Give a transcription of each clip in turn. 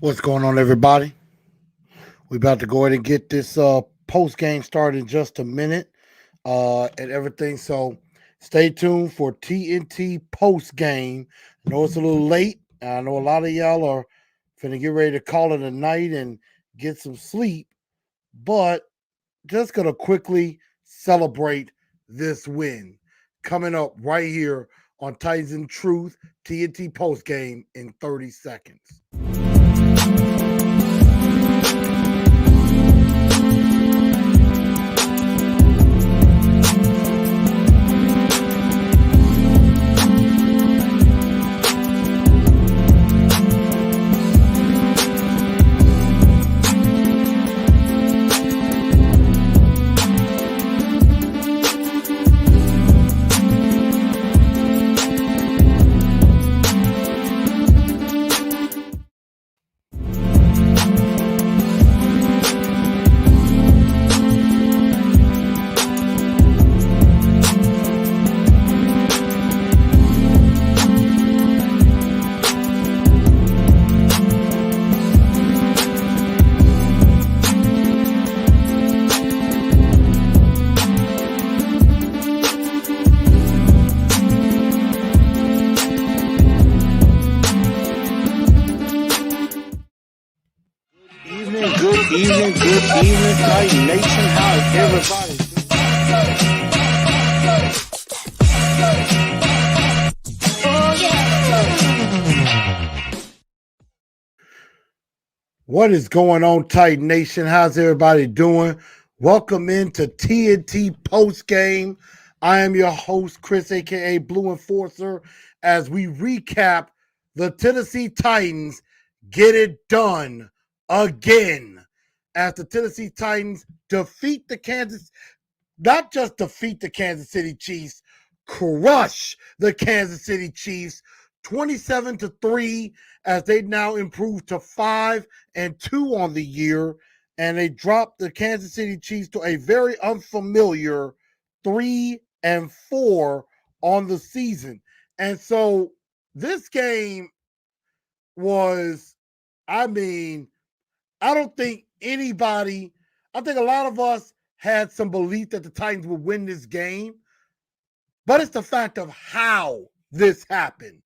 What's going on, everybody? We about to go ahead and get this post game started in just a minute and everything. So stay tuned for TNT post game. I know it's a little late. I know a lot of y'all are finna get ready to call it a night and get some sleep, but just gonna quickly celebrate this win coming up right here on Titans and Truth TNT post game in 30 seconds. Good evening, Titan Nation. How's everybody doing? What is going on, Titan Nation? How's everybody doing? Welcome into TNT Post Game. I am your host, Chris, aka Blue Enforcer, as we recap the Tennessee Titans get it done again. As the Tennessee Titans defeat the not just defeat the Kansas City Chiefs, crush the Kansas City Chiefs 27-3, as they now improve to 5-2 on the year, and they drop the Kansas City Chiefs to a very unfamiliar 3-4 on the season. And so this game was, I don't think I think a lot of us had some belief that the Titans would win this game, but it's the fact of how this happened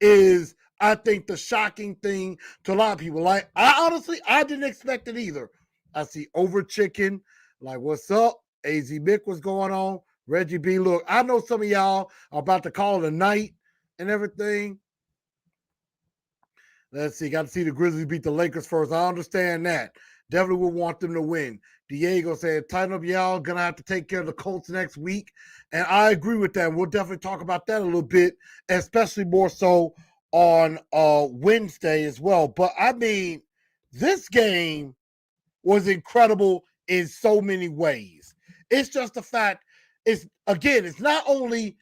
is, I think, the shocking thing to a lot of people. Like, I didn't expect it either. I see Over Chicken, like, what's up? AZ Mick, what's going on? Reggie B, look, I know some of y'all are about to call it a night and everything. Let's see. Got to see the Grizzlies beat the Lakers first. I understand that. Definitely would want them to win. Diego said, tighten up, y'all. Gonna have to take care of the Colts next week. And I agree with that. We'll definitely talk about that a little bit, especially more so on Wednesday as well. But this game was incredible in so many ways. It's just the fact, it's not only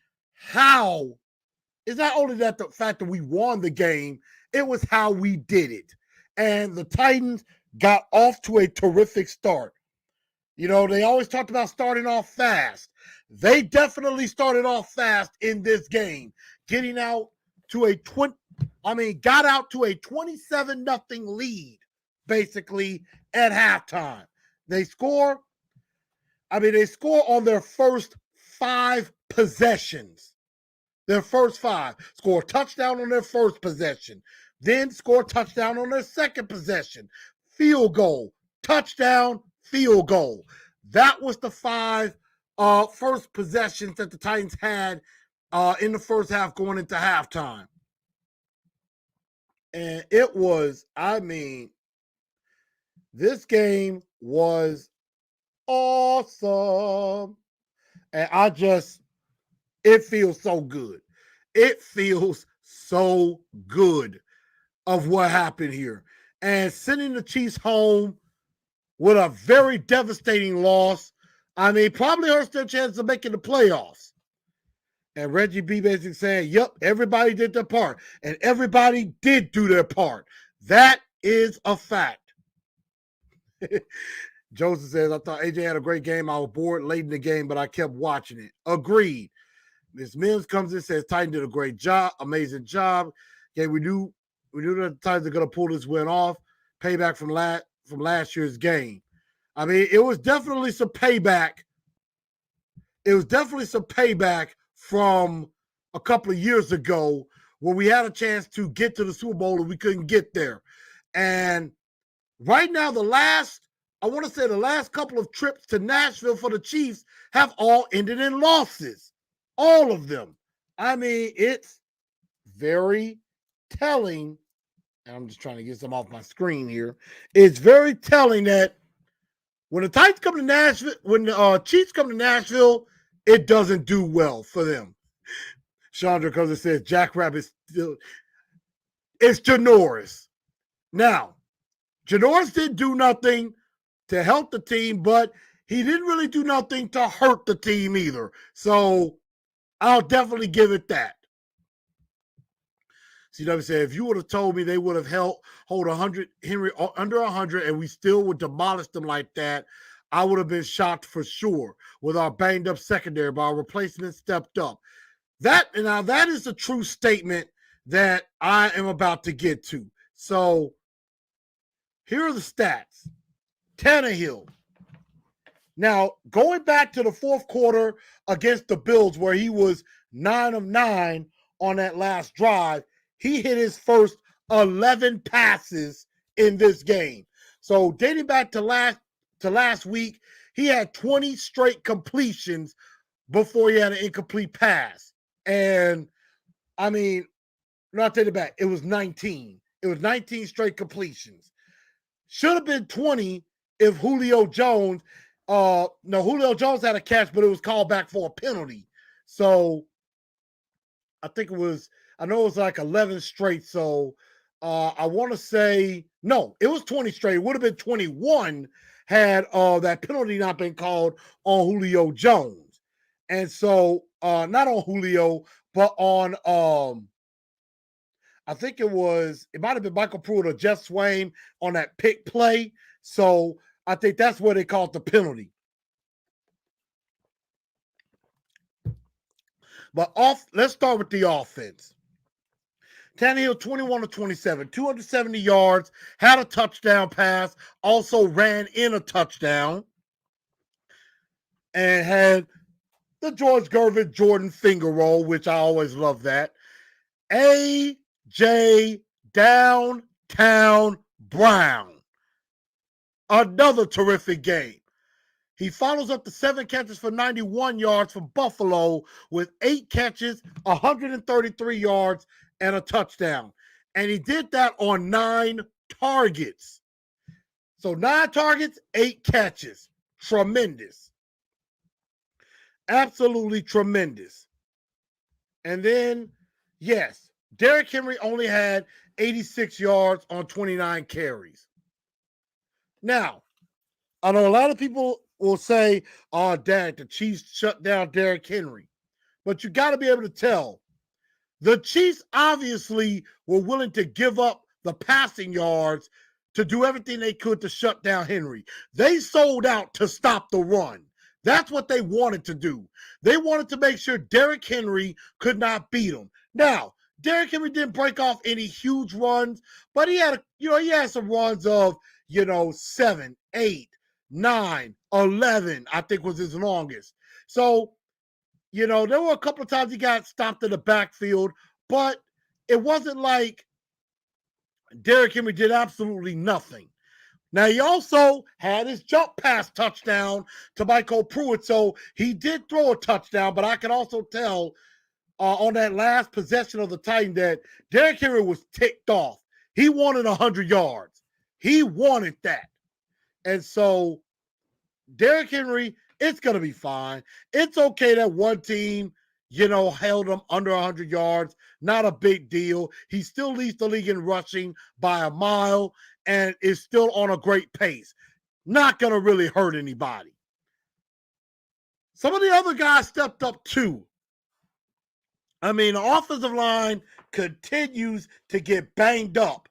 that the fact that we won the game, it was how we did it. And the Titans got off to a terrific start. You know, they always talked about starting off fast. They definitely started off fast in this game, got out to a 27-0 lead, basically, at halftime. They score on their first 5 possessions. Their first 5. Score a touchdown on their first possession. Then score a touchdown on their second possession. Field goal. Touchdown. Field goal. That was the 5 first possessions that the Titans had in the first half going into halftime. And it was, this game was awesome. And it feels so good. It feels so good of what happened here. And sending the Chiefs home with a very devastating loss, probably hurts their chance of making the playoffs. And Reggie B basically saying, yep, everybody did their part. And everybody did do their part. That is a fact. Joseph says, I thought AJ had a great game. I was bored late in the game, but I kept watching it. Agreed. Ms. Mims comes in and says, Titan did a great job, amazing job. Okay, we knew that the Titans are going to pull this win off. payback from last year's game. I mean, it was definitely some payback. It was definitely some payback from a couple of years ago when we had a chance to get to the Super Bowl and we couldn't get there. And right now, the last couple of trips to Nashville for the Chiefs have all ended in losses. All of them. I mean, it's very telling. And I'm just trying to get some off my screen here. It's very telling that when the Titans come to Nashville, when the Chiefs come to Nashville, it doesn't do well for them. Chandra Cousin says Jack Rabbit still. It's Janoris. Now, Janoris didn't do nothing to help the team, but he didn't really do nothing to hurt the team either. So I'll definitely give it that. CW said, if you would have told me they would have hold 100 Henry under 100 and we still would demolish them like that, I would have been shocked for sure. With our banged up secondary, but our replacement stepped up. That is a true statement that I am about to get to. So here are the stats. Tannehill. Now, going back to the fourth quarter against the Bills where he was 9 of 9 on that last drive, he hit his first 11 passes in this game. So dating back to last week, he had 20 straight completions before he had an incomplete pass. And, I mean, not take it back. It was 19. It was 19 straight completions. Should have been 20 if Julio Jones Julio Jones had a catch, but it was called back for a penalty. So I know it was like 11 straight. So I want to say, no, it was 20 straight. It would have been 21 had that penalty not been called on Julio Jones. And so not on Julio, but on I think it might have been Michael Pruitt or Jeff Swain on that pick play. So I think that's where they called the penalty. But let's start with the offense. Tannehill, 21 of 27, 270 yards, had a touchdown pass, also ran in a touchdown, and had the George Gervin Jordan finger roll, which I always love that. A.J. Downtown Brown. Another terrific game. He follows up the 7 catches for 91 yards from Buffalo with 8 catches, 133 yards, and a touchdown. And he did that on 9 targets. So 9 targets, 8 catches. Tremendous. Absolutely tremendous. And then, yes, Derrick Henry only had 86 yards on 29 carries. Now, I know a lot of people will say, oh, Dad, the Chiefs shut down Derrick Henry. But you got to be able to tell. The Chiefs obviously were willing to give up the passing yards to do everything they could to shut down Henry. They sold out to stop the run. That's what they wanted to do. They wanted to make sure Derrick Henry could not beat them. Now, Derrick Henry didn't break off any huge runs, but he had some runs of, 7, 8, 9, 11, I think was his longest. So, there were a couple of times he got stopped in the backfield, but it wasn't like Derrick Henry did absolutely nothing. Now, he also had his jump pass touchdown to Michael Pruitt, so he did throw a touchdown, but I can also tell on that last possession of the Titan that Derrick Henry was ticked off. He wanted 100 yards. He wanted that. And so Derrick Henry, it's going to be fine. It's okay that one team, held him under 100 yards. Not a big deal. He still leads the league in rushing by a mile and is still on a great pace. Not going to really hurt anybody. Some of the other guys stepped up too. I mean, the offensive line continues to get banged up.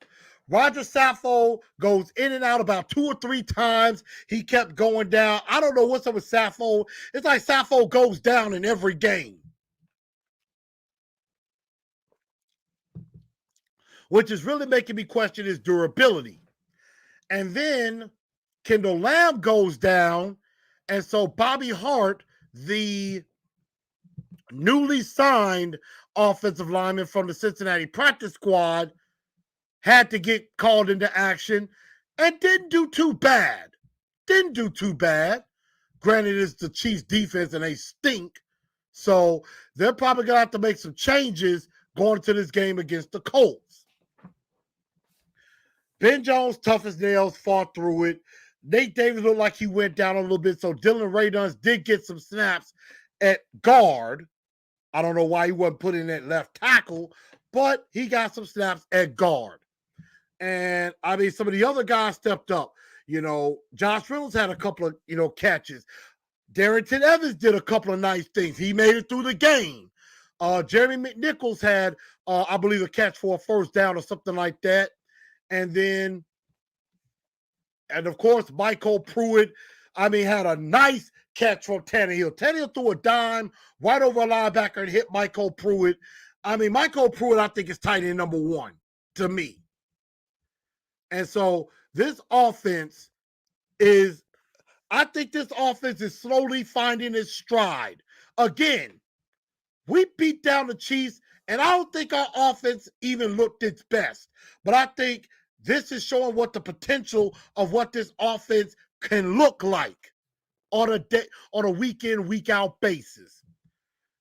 Roger Saffold goes in and out about 2 or 3 times. He kept going down. I don't know what's up with Saffold. It's like Saffold goes down in every game, which is really making me question his durability. And then Kendall Lamb goes down. And so Bobby Hart, the newly signed offensive lineman from the Cincinnati practice squad, had to get called into action and didn't do too bad. Didn't do too bad. Granted, it's the Chiefs defense and they stink. So they're probably going to have to make some changes going into this game against the Colts. Ben Jones, tough as nails, fought through it. Nate Davis looked like he went down a little bit. So Dylan Radunz did get some snaps at guard. I don't know why he wasn't put in at left tackle, but he got some snaps at guard. And I mean, some of the other guys stepped up. You know, Josh Reynolds had a couple of, catches. Darrington Evans did a couple of nice things. He made it through the game. Jeremy McNichols had, I believe, a catch for a first down or something like that. And of course, Michael Pruitt, had a nice catch from Tannehill. Tannehill threw a dime right over a linebacker and hit Michael Pruitt. Michael Pruitt, I think, is tight end number one to me. And so this offense is, I think this offense is slowly finding its stride. Again, we beat down the Chiefs, and I don't think our offense even looked its best. But I think this is showing what the potential of what this offense can look like on a week in, week out basis.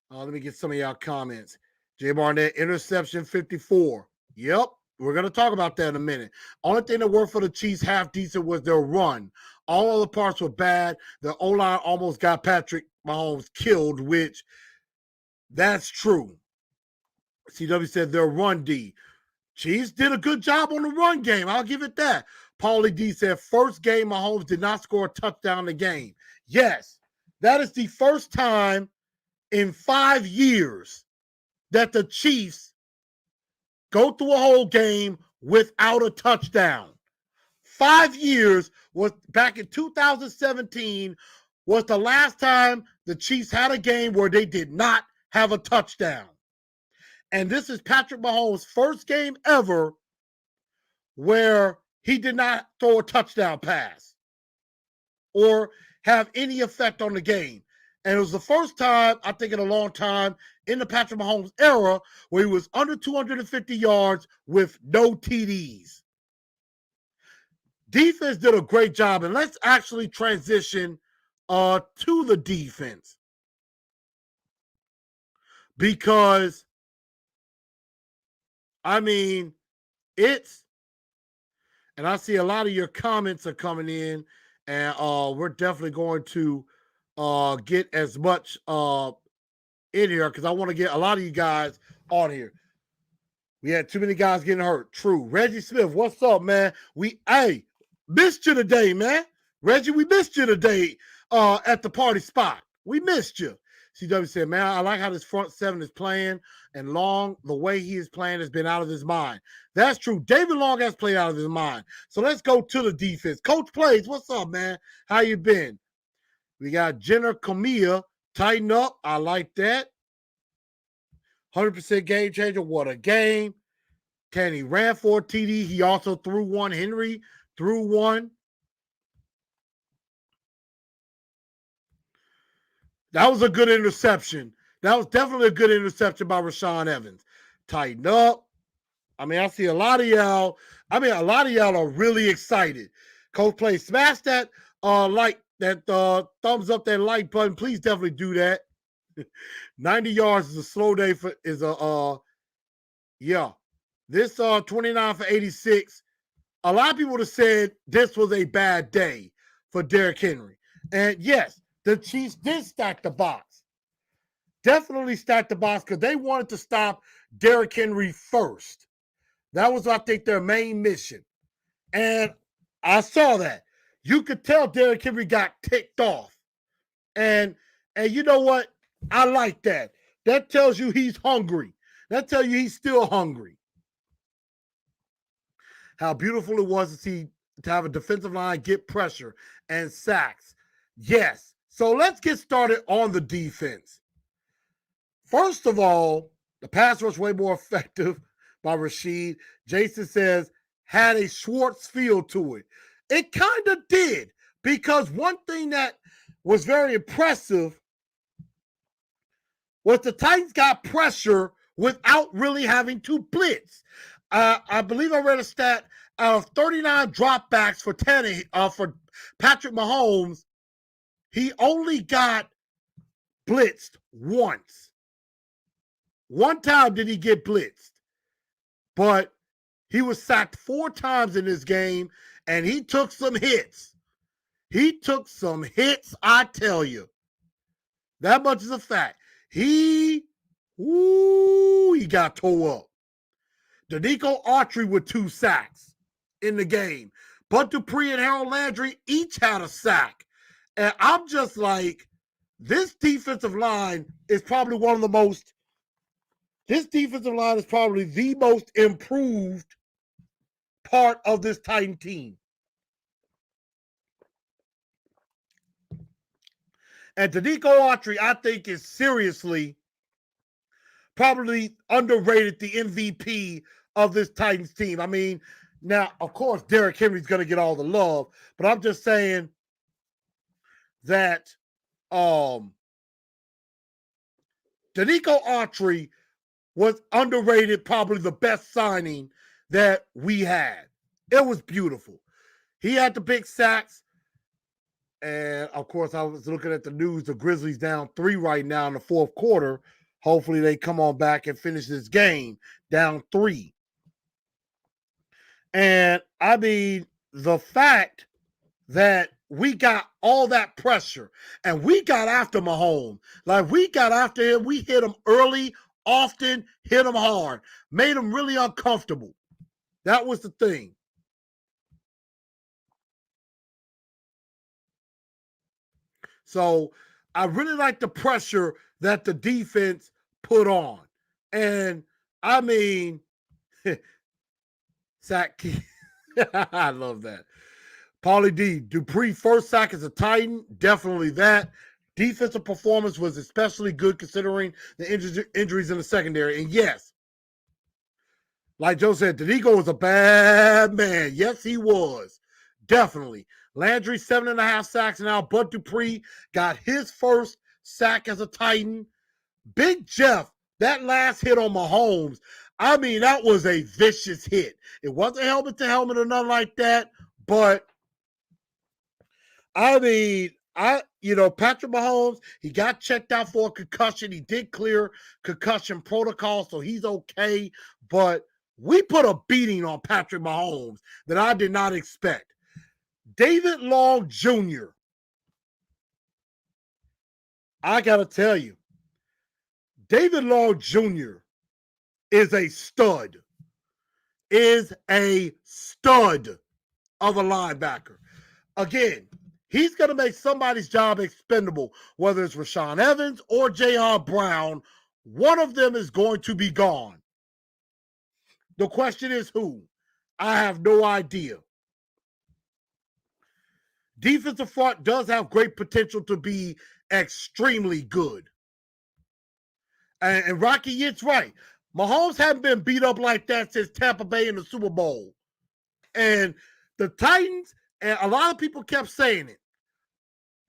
Let me get some of y'all comments. Jay Barnett, interception 54. Yep, we're going to talk about that in a minute. Only thing that worked for the Chiefs half decent was their run. All other parts were bad. The O-line almost got Patrick Mahomes killed, which that's true. CW said their run D. Chiefs did a good job on the run game. I'll give it that. Paulie D said first game Mahomes did not score a touchdown in the game. Yes, that is the first time in 5 years that the Chiefs go through a whole game without a touchdown. 5 years was back in 2017 was the last time the Chiefs had a game where they did not have a touchdown. And this is Patrick Mahomes' first game ever where he did not throw a touchdown pass or have any effect on the game. And it was the first time, I think in a long time, in the Patrick Mahomes era where he was under 250 yards with no TDs. Defense did a great job, and let's actually transition to the defense. Because, and I see a lot of your comments are coming in, and we're definitely going to get as much in here because I want to get a lot of you guys on here. We had too many guys getting hurt. True. Reggie Smith, what's up, man? Missed you today, man. Reggie, we missed you today at the party spot. We missed you. CW said, man, I like how this front seven is playing, and Long, the way he is playing has been out of his mind. That's true. David Long has played out of his mind. So let's go to the defense. Coach Plays, what's up, man? How you been? We got Jenner Camilla, tighten up. I like that. 100% game changer. What a game. Tanny ran for a TD. He also threw one. Henry threw one. That was a good interception. That was definitely a good interception by Rashaan Evans. Tighten up. I see a lot of y'all. A lot of y'all are really excited. Coach Play, smash that thumbs up, that like button. Please definitely do that. 90 yards is a slow day This 29 for 86. A lot of people would have said this was a bad day for Derrick Henry. And yes, the Chiefs did stack the box. Definitely stack the box because they wanted to stop Derrick Henry first. That was, I think, their main mission. And I saw that. You could tell Derrick Henry got ticked off. And you know what? I like that. That tells you he's hungry. That tells you he's still hungry. How beautiful it was to have a defensive line get pressure and sacks. Yes. So let's get started on the defense. First of all, the pass rush way more effective by Rashid. Jason says, had a Schwartz feel to it. It kind of did, because one thing that was very impressive was the Titans got pressure without really having to blitz. I believe I read a stat out of 39 dropbacks for Patrick Mahomes, he only got blitzed once. One time did he get blitzed, but he was sacked 4 times in this game, and he took some hits. He took some hits, I tell you. That much is a fact. He got tore up. Danico Autry with 2 sacks in the game. Bud Dupree and Harold Landry each had a sack. And I'm just like, this defensive line is probably the most improved part of this Titan team. And Danico Autry, I think, is seriously probably underrated, the MVP of this Titans team. I mean, now, of course, Derrick Henry's going to get all the love, but I'm just saying that Danico Autry was underrated, probably the best signing that we had. It was beautiful. He had the big sacks. And, of course, I was looking at the news. The Grizzlies down 3 right now in the fourth quarter. Hopefully they come on back and finish this game down 3. And, I mean, the fact that we got all that pressure and we got after Mahomes. Like, we got after him. We hit him early, often, hit him hard. Made him really uncomfortable. That was the thing. So I really like the pressure that the defense put on. And I mean, sack. I love that. Paulie D, Dupree first sack as a Titan, definitely that. Defensive performance was especially good considering the injuries in the secondary. And yes, like Joe said, Danico was a bad man. Yes, he was. Definitely. Landry, 7.5 sacks now. Bud Dupree got his first sack as a Titan. Big Jeff, that last hit on Mahomes, I mean, that was a vicious hit. It wasn't helmet to helmet or nothing like that, but I mean, Patrick Mahomes, he got checked out for a concussion. He did clear concussion protocol, so he's okay. But we put a beating on Patrick Mahomes that I did not expect. David Long Jr., I got to tell you, David Long Jr. is a stud of a linebacker. Again, he's going to make somebody's job expendable, whether it's Rashaan Evans or Jayon Brown. One of them is going to be gone. The question is who? I have no idea. Defensive front does have great potential to be extremely good. And Rocky, it's right. Mahomes haven't been beat up like that since Tampa Bay in the Super Bowl. And the Titans, and a lot of people kept saying it,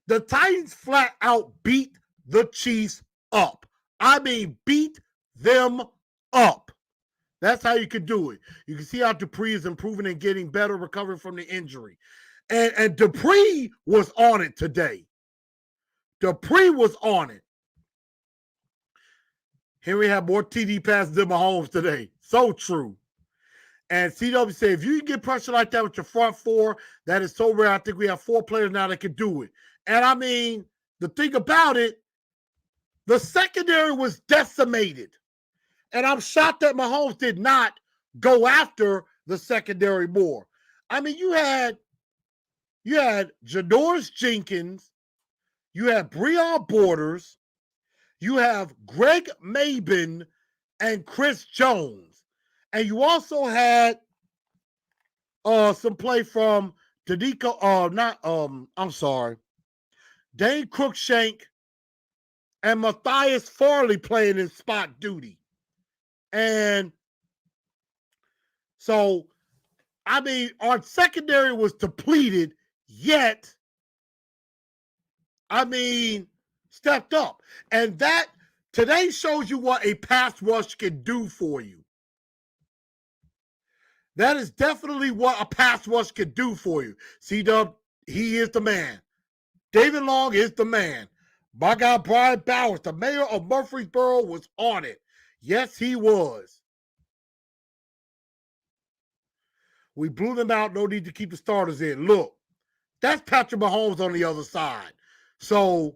the Titans flat out beat the Chiefs up. I mean, beat them up. That's how you could do it. You can see how Dupree is improving and getting better, recovering from the injury. And Dupree was on it today. Dupree was on it. Henry had more TD passes than Mahomes today. So true. And CW said, if you can get pressure like that with your front 4, that is so rare. I think we have 4 players now that can do it. And I mean, the thing about it, the secondary was decimated. And I'm shocked that Mahomes did not go after the secondary more. I mean, you had Janoris Jenkins, you had Breon Borders, you have Greg Mabin and Chris Jones. And you also had some play from Dane Cruikshank and Matthias Farley playing in spot duty. And so I mean, our secondary was depleted, yet, I mean, stepped up. And that today shows you what a pass rush can do for you. That is definitely what a pass rush can do for you. C-Dub, he is the man. David Long is the man. My guy, Brian Bowers, the mayor of Murfreesboro, was on it. Yes, he was. We blew them out. No need to keep the starters in. Look, that's Patrick Mahomes on the other side. So,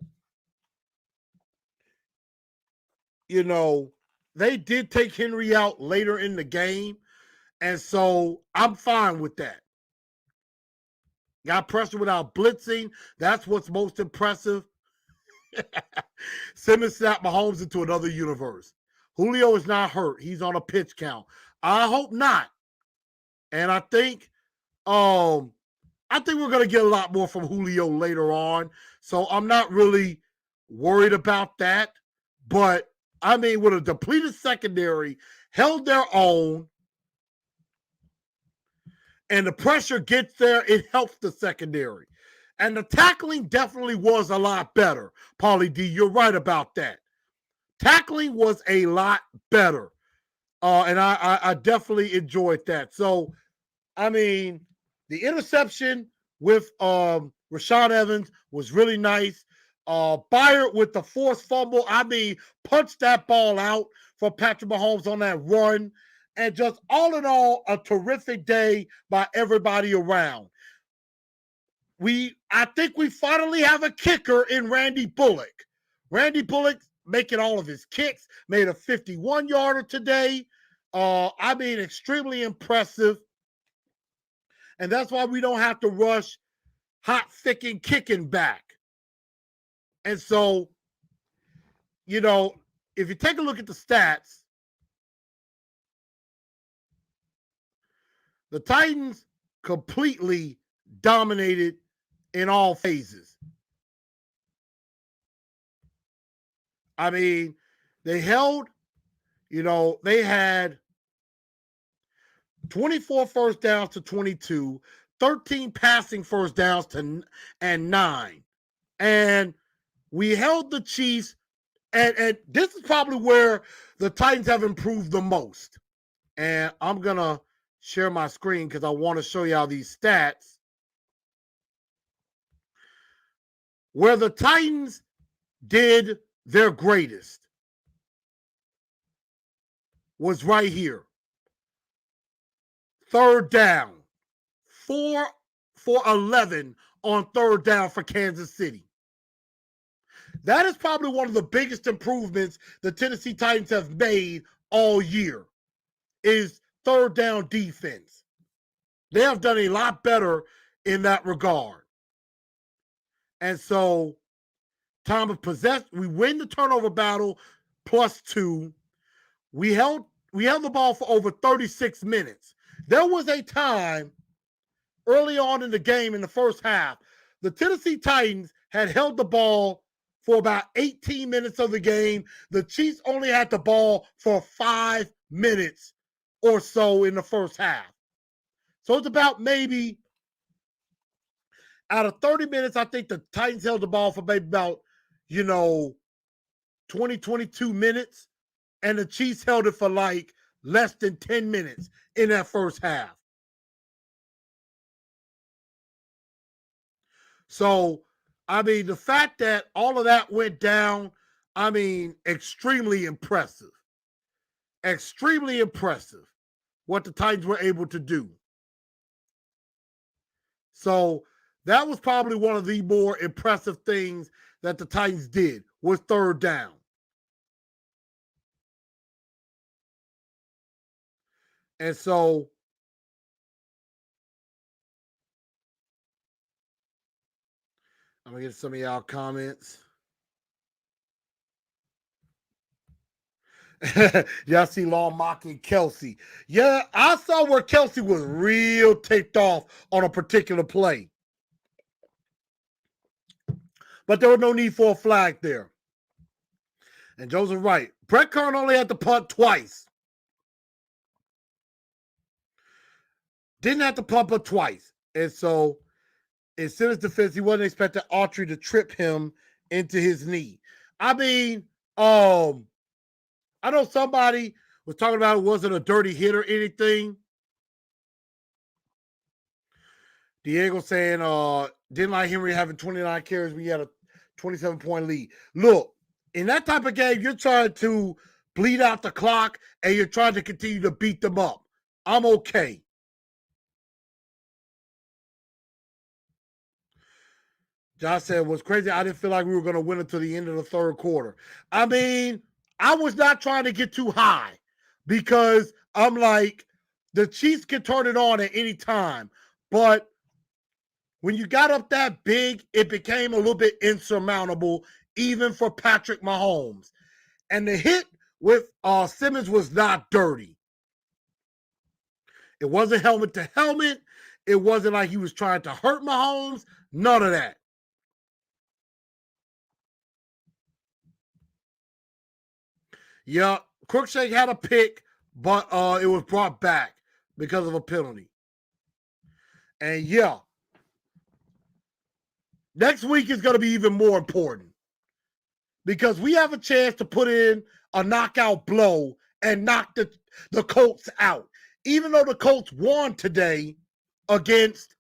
you know, they did take Henry out later in the game. And so I'm fine with that. Got pressure without blitzing. That's what's most impressive. Simmons snapped Mahomes into another universe. Julio is not hurt. He's on a pitch count. I hope not. And I think we're going to get a lot more from Julio later on. So I'm not really worried about that. But, I mean, with a depleted secondary, held their own, and the pressure gets there, it helps the secondary. And the tackling definitely was a lot better. Paulie D, you're right about that. Tackling was a lot better. And I definitely enjoyed that. So, I mean, the interception with Rashaan Evans was really nice. Byard with the forced fumble. I mean, punched that ball out for Patrick Mahomes on that run. And just all in all, a terrific day by everybody around. I think we finally have a kicker in Randy Bullock. Randy Bullock making all of his kicks, made a 51-yarder today. I mean, extremely impressive. And that's why we don't have to rush hot, thick, and kicking back. And so, you know, if you take a look at the stats, the Titans completely dominated in all phases. I mean, they held, they had 24 first downs to 22, 13 passing first downs and 9. And we held the Chiefs, and this is probably where the Titans have improved the most. And I'm going to share my screen because I want to show y'all these stats. Where the Titans did their greatest was right here. Third down. 4 for 11 on third down for Kansas City. That is probably one of the biggest improvements the Tennessee Titans have made all year, is third down defense. They have done a lot better in that regard. And so, time of possession, we win the turnover battle +2. We held the ball for over 36 minutes. There was a time early on in the game in the first half, the Tennessee Titans had held the ball for about 18 minutes of the game. The Chiefs only had the ball for 5 minutes or so in the first half. So it's about maybe out of 30 minutes, I think the Titans held the ball for maybe about, 20, 22 minutes. And the Chiefs held it for like less than 10 minutes in that first half. So, I mean, the fact that all of that went down, I mean, extremely impressive. Extremely impressive what the Titans were able to do. So, that was probably one of the more impressive things that the Titans did, was third down. And so, I'm going to get some of y'all comments. Y'all see Long mocking Kelsey. Yeah, I saw where Kelsey was real ticked off on a particular play. But there was no need for a flag there. And Joseph right. Brett Kern only had to punt twice. Didn't have to pump her twice. And so in Simmons' defense, he wasn't expecting Autry to trip him into his knee. I mean, I know somebody was talking about it wasn't a dirty hit or anything. Diego saying didn't like Henry having 29 carries when he had a 27-point lead. Look, in that type of game, you're trying to bleed out the clock and you're trying to continue to beat them up. I'm okay. Josh said, what's crazy, I didn't feel like we were going to win until the end of the third quarter. I mean, I was not trying to get too high because I'm like, the Chiefs can turn it on at any time. But when you got up that big, it became a little bit insurmountable, even for Patrick Mahomes. And the hit with Simmons was not dirty. It wasn't helmet to helmet. It wasn't like he was trying to hurt Mahomes. None of that. Yeah, Crookshank had a pick, but it was brought back because of a penalty. And yeah, next week is going to be even more important because we have a chance to put in a knockout blow and knock the Colts out. Even though the Colts won today against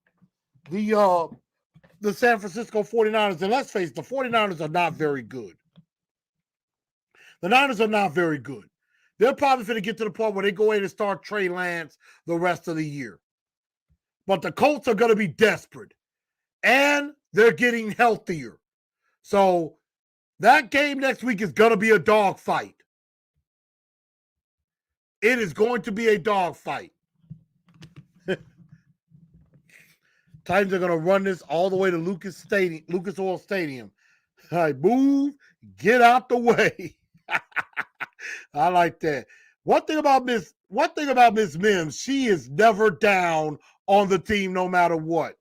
the San Francisco 49ers, and let's face it, the 49ers are not very good. The Niners are not very good. They're probably going to get to the point where they go in and start Trey Lance the rest of the year. But the Colts are going to be desperate. And they're getting healthier. So that game next week is going to be a dogfight. It is going to be a dogfight. Titans are going to run this all the way to Lucas Oil Stadium. All right, move, get out the way. I like that. One thing about Miss Mims, she is never down on the team no matter what.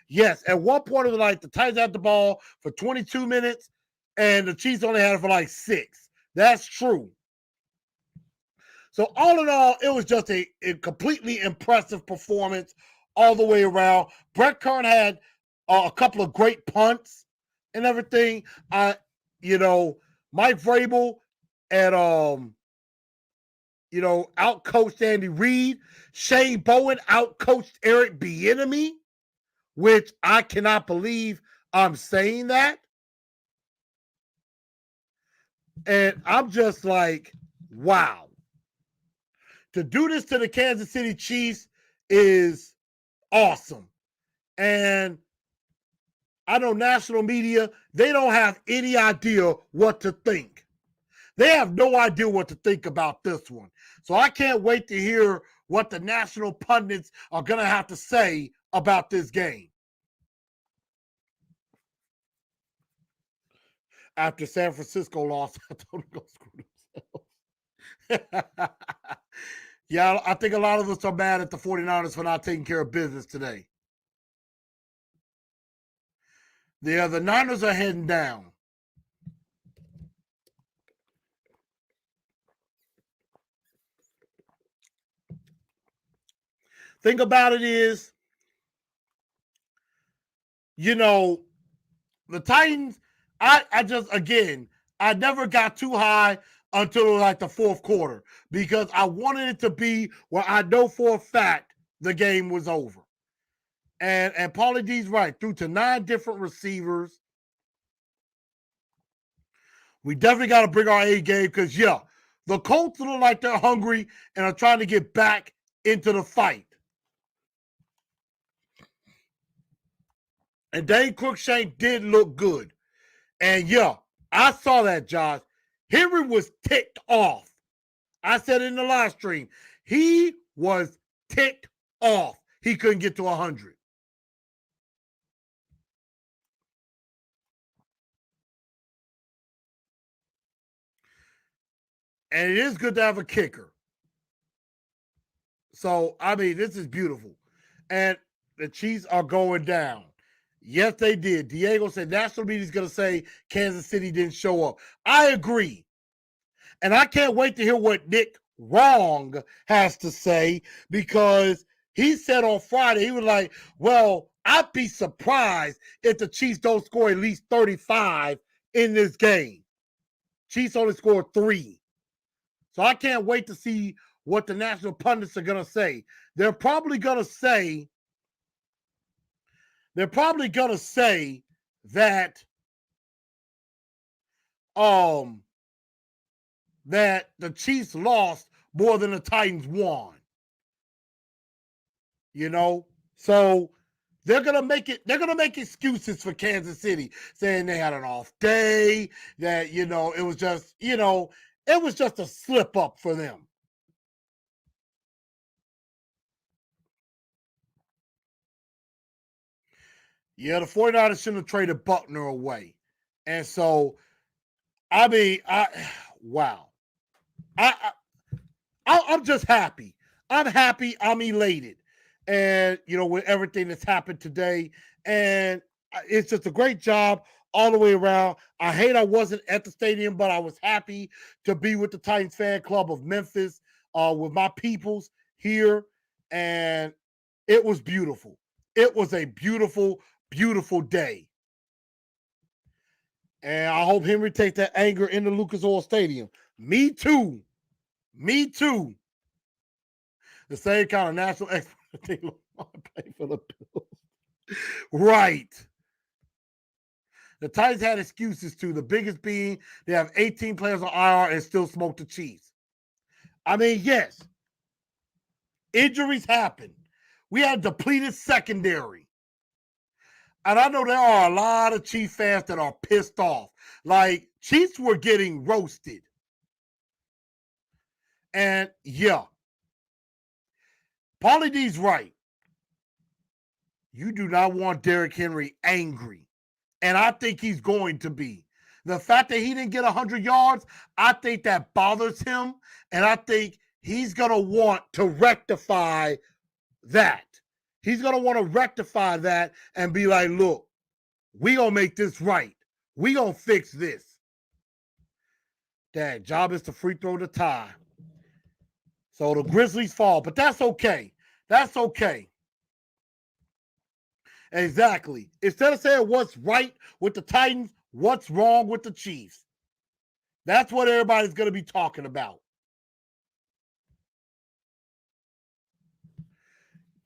Yes, at one point it was like the Titans had the ball for 22 minutes and the Chiefs only had it for like 6. That's true. So all in all, it was just a completely impressive performance all the way around. Brett Kern had a couple of great punts and everything. Mike Vrabel and outcoached Andy Reid. Shane Bowen outcoached Eric Bieniemy, which I cannot believe I'm saying that. And I'm just like, wow. To do this to the Kansas City Chiefs is awesome. And I know national media, they don't have any idea what to think. They have no idea what to think about this one. So I can't wait to hear what the national pundits are going to have to say about this game. After San Francisco lost, I told them to go screw themselves. Yeah, I think a lot of us are mad at the 49ers for not taking care of business today. The Niners are heading down. Thing about it is, the Titans, I never got too high until like the fourth quarter because I wanted it to be where I know for a fact the game was over. And Paulie D's right, threw to 9 different receivers. We definitely got to bring our A game because, the Colts look like they're hungry and are trying to get back into the fight. And Dane Crookshank did look good. And, I saw that, Josh. Henry was ticked off. I said in the live stream, he was ticked off. He couldn't get to 100. And it is good to have a kicker. So, I mean, this is beautiful. And the Chiefs are going down. Yes, they did. Diego said national media is going to say Kansas City didn't show up. I agree. And I can't wait to hear what Nick Wrong has to say, because he said on Friday, he was like, well, I'd be surprised if the Chiefs don't score at least 35 in this game. Chiefs only scored 3. So I can't wait to see what the national pundits are going to say. They're probably going to say that that the Chiefs lost more than the Titans won. You know? So they're gonna make excuses for Kansas City, saying they had an off day, that it was just a slip up for them. Yeah, the 49ers shouldn't have traded Buckner away. And so, I mean, wow. I'm just happy. I'm happy. I'm elated. And, with everything that's happened today. And it's just a great job all the way around. I hate I wasn't at the stadium, but I was happy to be with the Titans fan club of Memphis, with my peoples here. And it was beautiful. It was a beautiful, beautiful day. And I hope Henry takes that anger into Lucas Oil Stadium. Me too. Me too. The same kind of national expert play for the Bills. Right. The Titans had excuses too. The biggest being they have 18 players on IR and still smoke the Chiefs. I mean, yes, injuries happen. We had a depleted secondary. And I know there are a lot of Chiefs fans that are pissed off. Like, Chiefs were getting roasted. And yeah, Paulie D's right. You do not want Derrick Henry angry. And I think he's going to be. The fact that he didn't get 100 yards, I think that bothers him. And I think he's going to want to rectify that. He's going to want to rectify that and be like, look, we going to make this right. We going to fix this. That job is to free throw the tie. So the Grizzlies fall, but that's okay. That's okay. Exactly. Instead of saying what's right with the Titans, what's wrong with the Chiefs? That's what everybody's going to be talking about.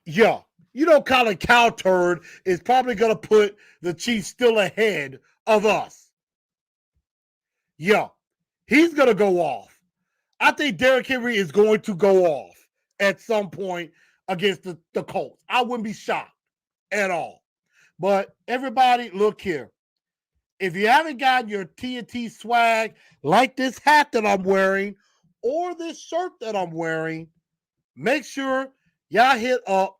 Yeah. Colin Cowturd is probably going to put the Chiefs still ahead of us. Yeah. He's going to go off. I think Derrick Henry is going to go off at some point against the Colts. I wouldn't be shocked at all. But everybody, look here. If you haven't got your TNT swag, like this hat that I'm wearing or this shirt that I'm wearing, make sure y'all hit up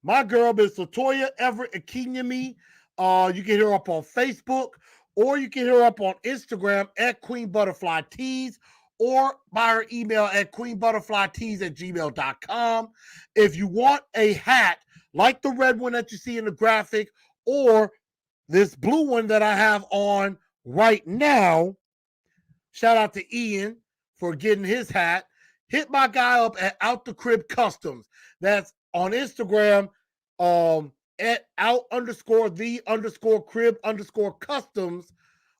my girl, Miss Latoya Everett Akinyemi. You can hit her up on Facebook, or you can hit her up on Instagram at Queen Butterfly Tees, or by her email at queenbutterflytees@gmail.com. If you want a hat like the red one that you see in the graphic, or this blue one that I have on right now, shout out to Ian for getting his hat. Hit my guy up at Out the Crib Customs. That's on Instagram, at out_the_crib_customs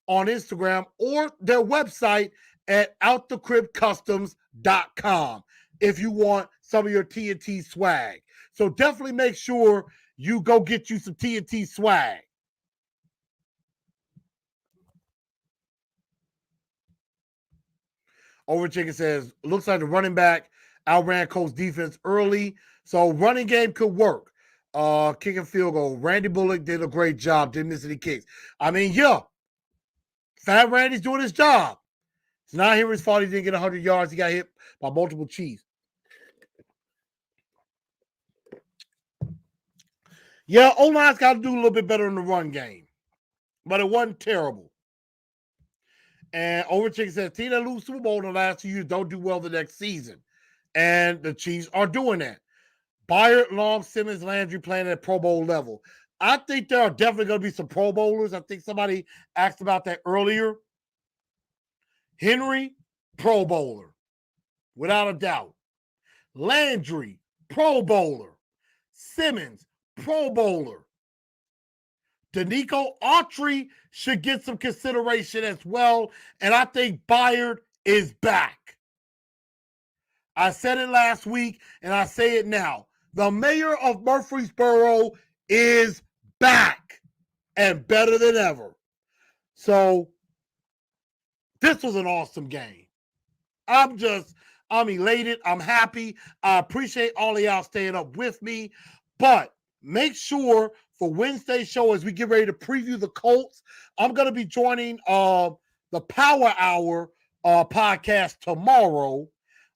on Instagram, or their website at outthecribcustoms.com if you want some of your TNT swag. So definitely make sure you go get you some TNT swag. Overchicken says, looks like the running back outran Colts defense early, so running game could work. Kicking field goal. Randy Bullock did a great job. Didn't miss any kicks. I mean, yeah, Fat Randy's doing his job. It's not Henry's fault he didn't get 100 yards. He got hit by multiple Chiefs. Yeah, O-line's got to do a little bit better in the run game, but it wasn't terrible. And Overchicken says, team that lose Super Bowl in the last 2 years don't do well the next season. And the Chiefs are doing that. Byard, Long, Simmons, Landry playing at Pro Bowl level. I think there are definitely going to be some Pro Bowlers. I think somebody asked about that earlier. Henry, Pro Bowler. without a doubt. Landry, Pro Bowler. Simmons, Pro Bowler. Danico Autry should get some consideration as well. And I think Byard is back. I said it last week, and I say it now. The mayor of Murfreesboro is back and better than ever. So this was an awesome game. I'm elated. I'm happy. I appreciate all of y'all staying up with me. But make sure for Wednesday's show, as we get ready to preview the Colts, I'm going to be joining the Power Hour podcast tomorrow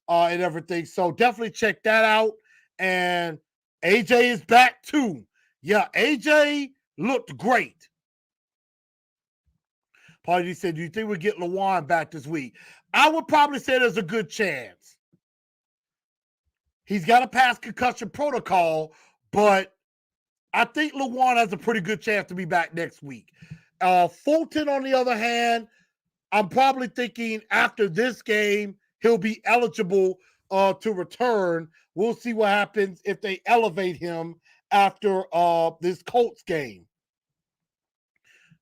and everything. So definitely check that out. And AJ is back too. Yeah, AJ looked great. Party said, do you think we'll get Lawan back this week? I would probably say there's a good chance. He's got to pass concussion protocol, but I think Lawan has a pretty good chance to be back next week. Fulton, on the other hand, I'm probably thinking after this game, he'll be eligible to return. We'll see what happens if they elevate him after this Colts game.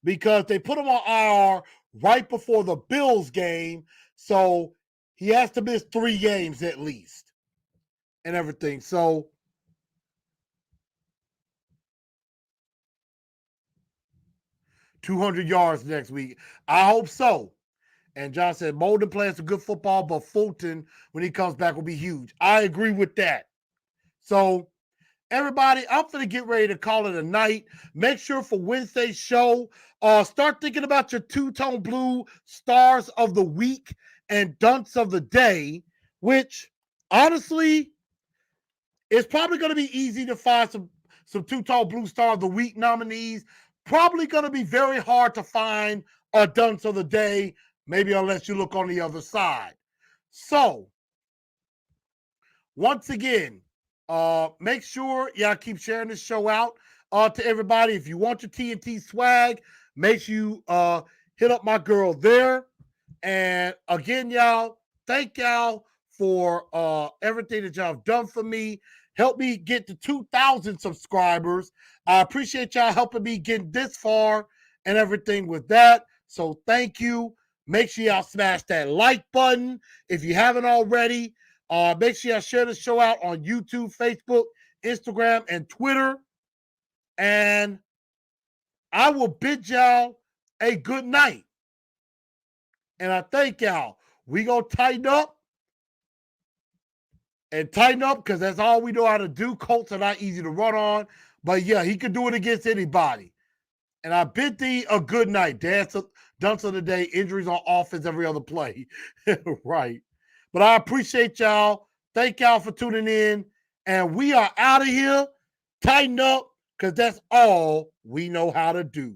Because they put him on IR right before the Bills game, so he has to miss 3 games at least and everything. So 200 yards next week. I hope so. And John said, Molden plays some good football, but Fulton, when he comes back, will be huge. I agree with that. So everybody, I'm going to get ready to call it a night. Make sure for Wednesday's show, start thinking about your two-tone blue stars of the week and dunks of the day, which honestly is probably going to be easy to find some two-tone blue star of the week nominees. Probably going to be very hard to find a dunks of the day, maybe unless you look on the other side. So, once again, make sure y'all keep sharing this show out to everybody. If you want your TNT swag, make sure you hit up my girl there. And again, y'all, thank y'all for everything that y'all have done for me. Help me get to 2,000 subscribers. I appreciate y'all helping me get this far and everything with that. So thank you. Make sure y'all smash that like button if you haven't already. Make sure y'all share the show out on YouTube, Facebook, Instagram, and Twitter. And I will bid y'all a good night. And I thank y'all. We gonna tighten up because that's all we know how to do. Colts are not easy to run on. But yeah, he can do it against anybody. And I bid thee a good night. Dunks of the day, injuries on offense every other play. Right. But I appreciate y'all. Thank y'all for tuning in. And we are out of here. Tighten up, because that's all we know how to do.